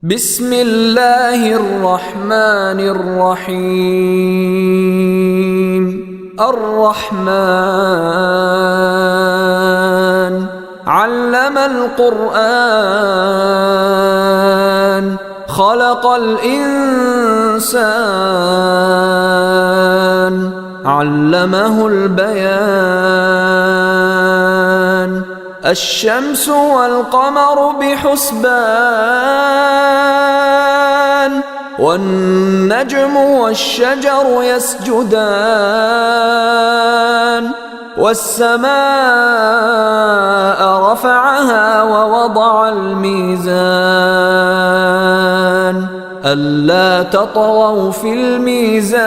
بسم الله الرحمن الرحيم. الرحمن علم القرآن خلق الإنسان علمه البيان. الشمس والقمر بحسبان والنجم والشجر يسجدان. والسماء رفعها ووضع الميزان ألا تطغوا في الميزان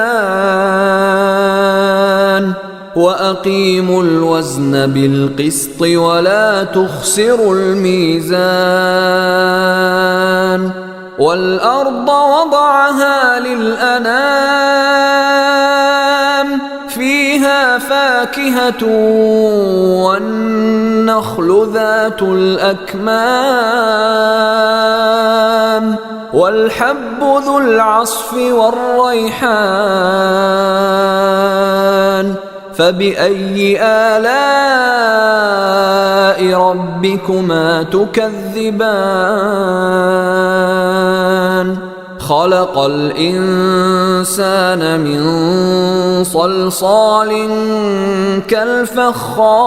وأقيموا الوزن بالقسط ولا تخسروا الميزان. والأرض وضعها للأنام فيها فاكهة والنخل ذات الأكمام والحب ذو العصف والريحان. فبأي آلاء ربكما تكذبان؟ خلق الإنسان من صلصال كالفخار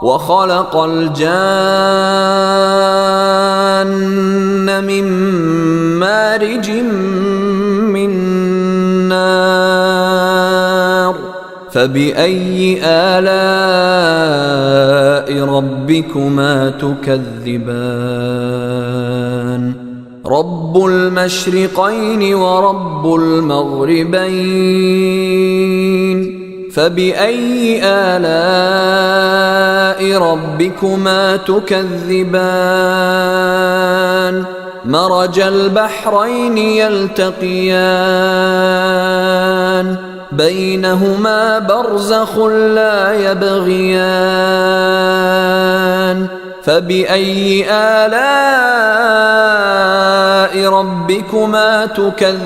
وخلق الجان من مارج من نار. فبأي آلاء ربكما تكذبان؟ رب المشرقين ورب المغربين. فبأي آلاء ربكما تكذبان؟ مرج البحرين يلتقيان بينهما برزخ لا يبغيان. فبأي آلاء ربكما تكذبان؟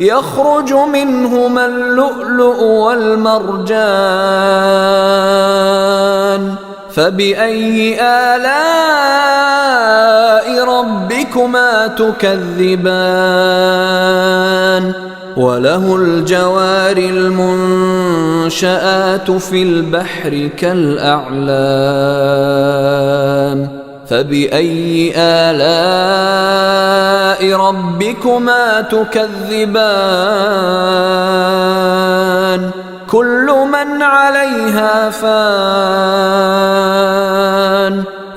يخرج منهما اللؤلؤ والمرجان. فبأي آلاء ربكما تكذبان؟ وله الجوار المنشآت في البحر كالأعلام. فبأي آلاء ربكما تكذبان؟ كل من عليها فان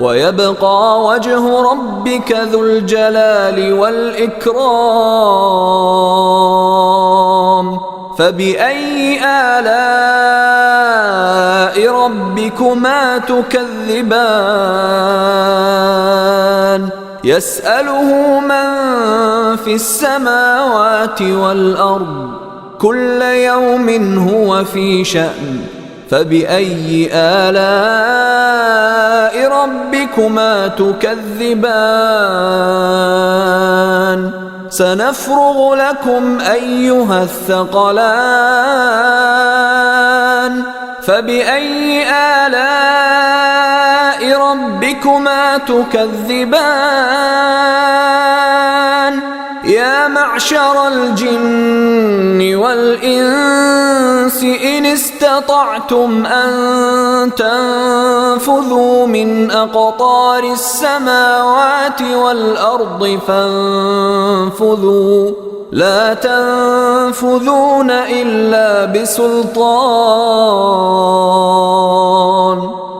ويبقى وجه ربك ذو الجلال والإكرام. فبأي آلاء ربكما تكذبان؟ يسأله من في السماوات والأرض كل يوم هو في شأن. فبأي آلاء ربكما تكذبان؟ سنفرغ لكم أيها الثقلان. فبأي آلاء ربكما تكذبان؟ يا معشر الجن والإنس إن استطعتم أن تنفذوا من أقطار السماوات والأرض فانفذوا لا تنفذون إلا بسلطان.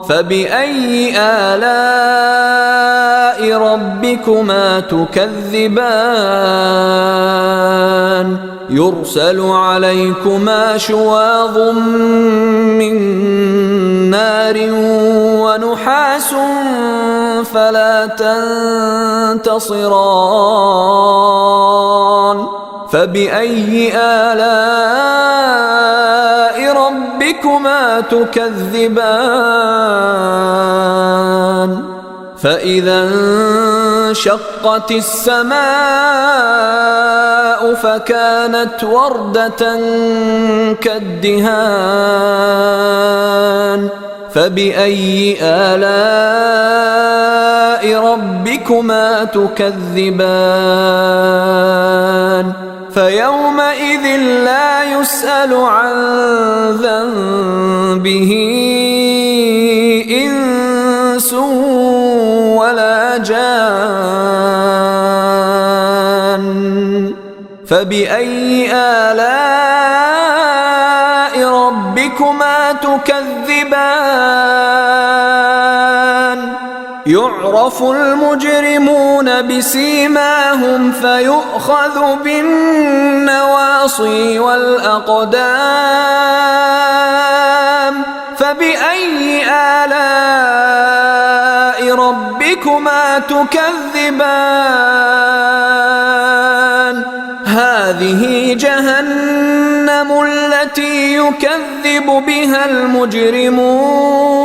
فبأي آلاء ربكما تكذبان؟ يرسل عليكما شواظ من نار ونحاس فلا تنتصران. فبأي آلاء ربكما تكذبان فإذا انشقت السماء فكانت وردة كالدهان فبأي آلاء ربكما تكذبان فيومئذ لا يسأل عن ذنبه إنس ولا جان فبأي آلاء ربكما تكذبان يعرف المجرمون بسيماهم فيؤخذ بالنواصي والأقدام فبأي آلاء ربكما تكذبان هذه جهنم التي يكذب بها المجرمون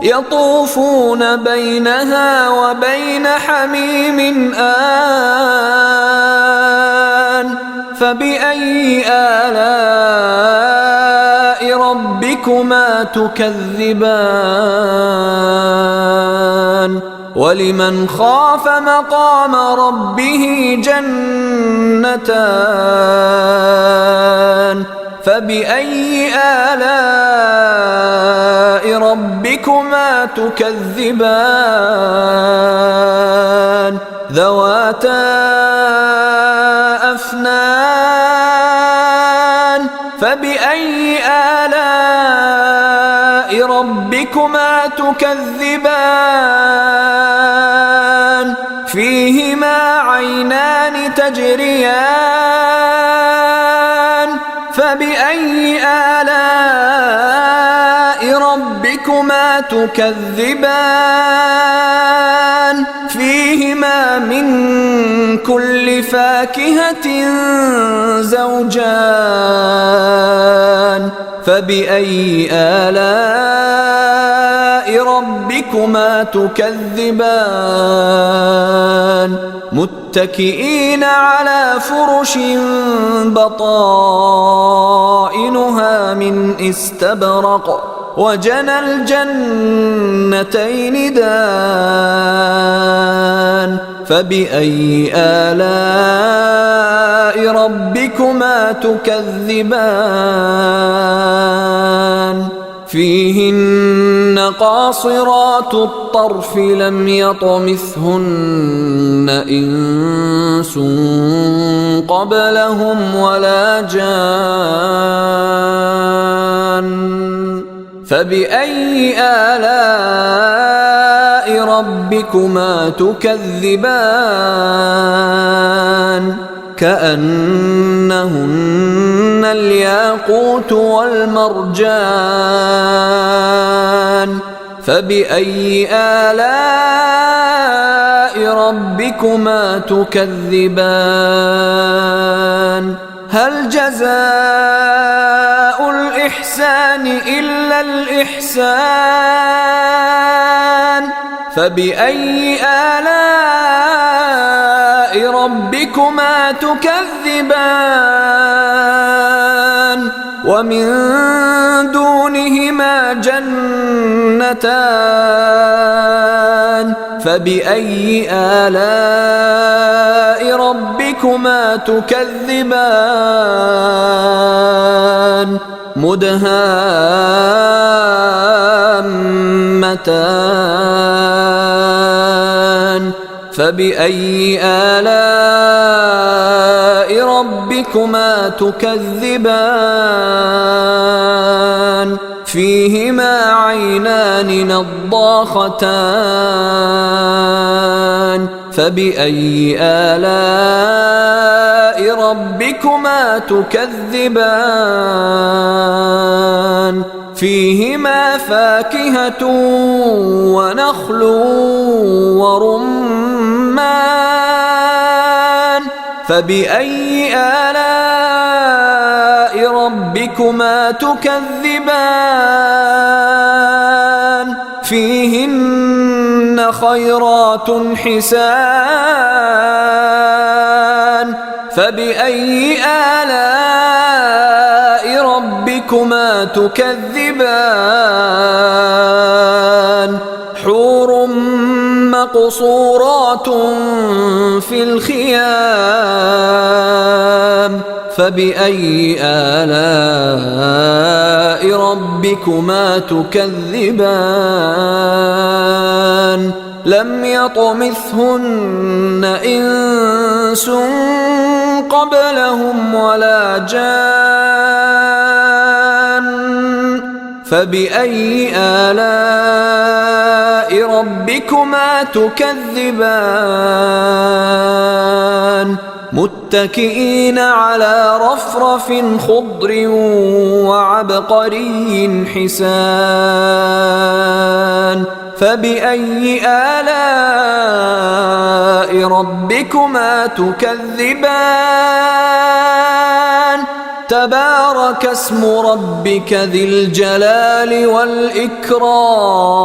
يطوفون بينها وبين حميم آن فبأي آلاء ربكما تكذبان ولمن خاف مقام ربه جنتان فبأي آلاء ربكما تكذبان ذواتا أفنان فبأي آلاء ربكما تكذبان فيهما عينان تجريان فبأي آلاء ربكما تكذبان فيهما من كل فاكهة زوجان فبأي آلاء ربكما تكذبان متكئين على فرش بطائنها من استبرق وجنى الجنتين دان فبأي آلاء ربكما تكذبان فيهن قاصرات الطرف لم يطمثهن إنس قبلهم ولا جان فبأي آلاء ربكما تكذبان كأنهن الياقوت والمرجان فبأي آلاء ربكما تكذبان هل جزاء الإحسان إلا الإحسان فبأي آلاء ربكما تكذبان ومن دونهما جنتان فبأي آلاء ربكما تكذبان مدهامتان فبأي آلاء ربكما تكذبان فيهما عينان نضاختان فبأي آلاء ربكما تكذبان فيهما فاكهة ونخل ورمان فبأي آلاء ربكما تكذبان فيهن خيرات حسان فبأي آلاء ربكما تكذبان حور مقصورات في الخيام فبأي آلاء ربكما تكذبان لم يطمثهن إنس قبلهم ولا جان فبأي آلاء ربكما تكذبان متكئين على رفرف خضر وعبقري حسان فبأي آلاء ربكما تكذبان تبارك اسم ربك ذي الجلال والإكرام